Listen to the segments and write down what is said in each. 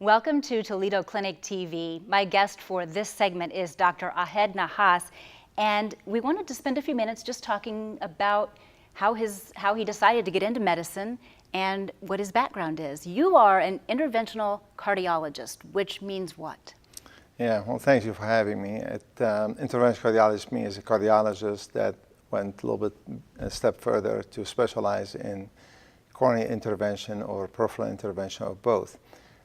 Welcome to Toledo Clinic TV. My guest for this segment is Dr. Ahed Nahhas, and we wanted to spend a few minutes just talking about how he decided to get into medicine and what his background is. You are an interventional cardiologist, which means what? Yeah, well, thank you for having me. Interventional cardiologist means a cardiologist that went a little bit a step further to specialize in coronary intervention or peripheral intervention or both,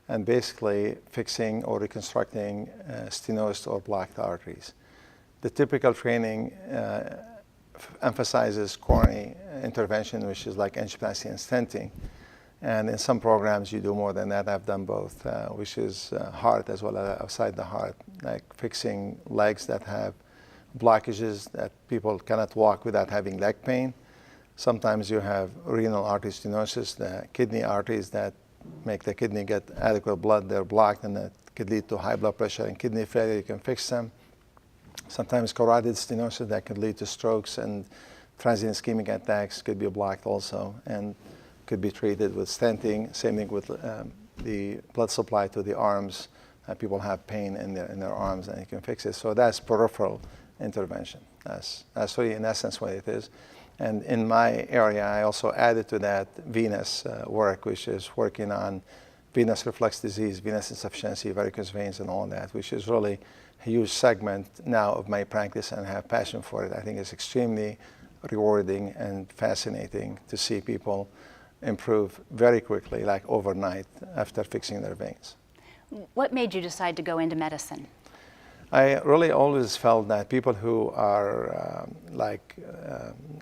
and basically fixing or reconstructing stenosed or blocked arteries. The typical training emphasizes coronary intervention, which is like angioplasty and stenting. And in some programs, you do more than that. I've done both, which is heart as well as outside the heart, like fixing legs that have blockages that people cannot walk without having leg pain. Sometimes you have renal artery stenosis, the kidney arteries that make the kidney get adequate blood. They're blocked, and that could lead to high blood pressure and kidney failure. You can fix them. Sometimes carotid stenosis that could lead to strokes and transient ischemic attacks could be blocked also and could be treated with stenting. Same thing with the blood supply to the arms. People have pain in their arms, and you can fix it. So that's peripheral intervention. That's really in essence what it is. And in my area, I also added to that venous work, which is working on venous reflux disease, venous insufficiency, varicose veins, and all that, which is really a huge segment now of my practice, and I have passion for it. I think it's extremely rewarding and fascinating to see people improve very quickly, like overnight, after fixing their veins. What made you decide to go into medicine? I really always felt that people who are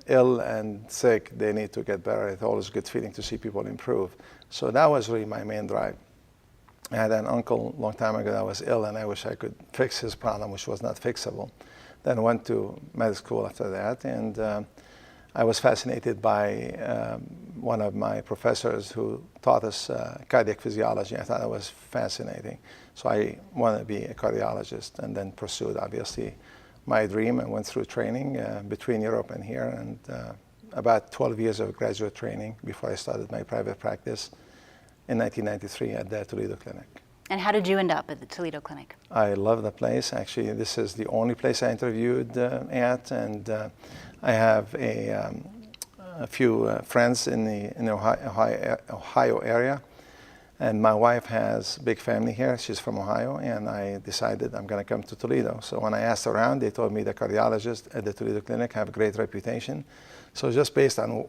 ill and sick, they need to get better. It's always a good feeling to see people improve. So that was really my main drive. I had an uncle a long time ago that was ill, and I wish I could fix his problem, which was not fixable. Then went to med school after that, and I was fascinated by one of my professors who taught us cardiac physiology. I thought it was fascinating. So I wanted to be a cardiologist, and then pursued, obviously, my dream and went through training between Europe and here, and about 12 years of graduate training before I started my private practice in 1993 at the Toledo Clinic. And how did you end up at the Toledo Clinic? I love the place. Actually, this is the only place I interviewed at, and I have a few friends in the Ohio area, and my wife has a big family here. She's from Ohio, and I decided I'm going to come to Toledo. So when I asked around, they told me the cardiologists at the Toledo Clinic have a great reputation. So just based on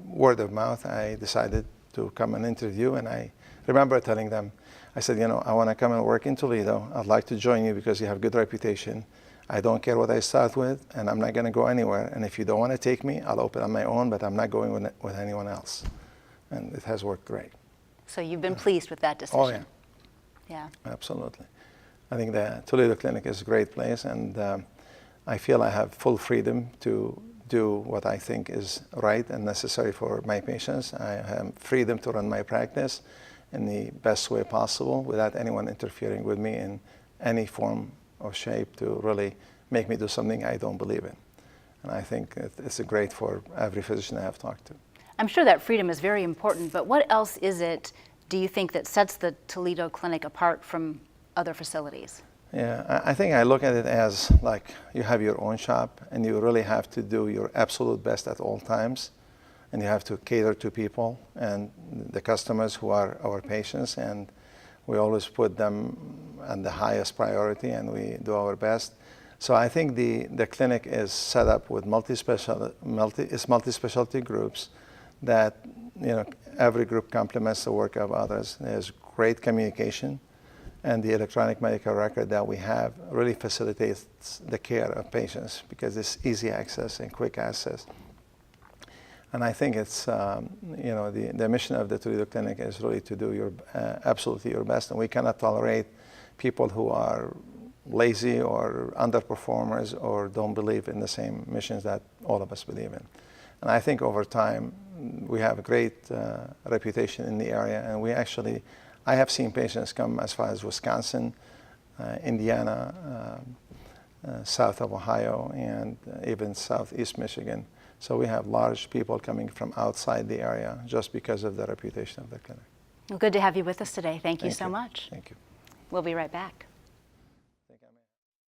word of mouth, I decided to come and interview, and I remember telling them, I said, you know, I want to come and work in Toledo. I'd like to join you because you have good reputation. I don't care what I start with, and I'm not going to go anywhere. And if you don't want to take me, I'll open on my own, but I'm not going with anyone else. And it has worked great. So you've been pleased with that decision? Oh, yeah. Yeah. Absolutely. I think the Toledo Clinic is a great place, and I feel I have full freedom to do what I think is right and necessary for my patients. I have freedom to run my practice in the best way possible without anyone interfering with me in any form or shape to really make me do something I don't believe in. And I think it's great for every physician I have talked to. I'm sure that freedom is very important, but what else is it, do you think, that sets the Toledo Clinic apart from other facilities? Yeah, I think I look at it as like you have your own shop, and you really have to do your absolute best at all times. And you have to cater to people and the customers who are our patients, and we always put them on the highest priority, and we do our best. So I think the clinic is set up with multi-specialty groups that, you know, every group complements the work of others. There's great communication, and the electronic medical record that we have really facilitates the care of patients because it's easy access and quick access. And I think it's, you know, the mission of the Toledo Clinic is really to do absolutely your best. And we cannot tolerate people who are lazy or underperformers or don't believe in the same missions that all of us believe in. And I think over time, we have a great reputation in the area. And I have seen patients come as far as Wisconsin, Indiana, south of Ohio, and even southeast Michigan. So we have large people coming from outside the area just because of the reputation of the clinic. Well, good to have you with us today. Thank you so you. much. Thank you. We'll be right back.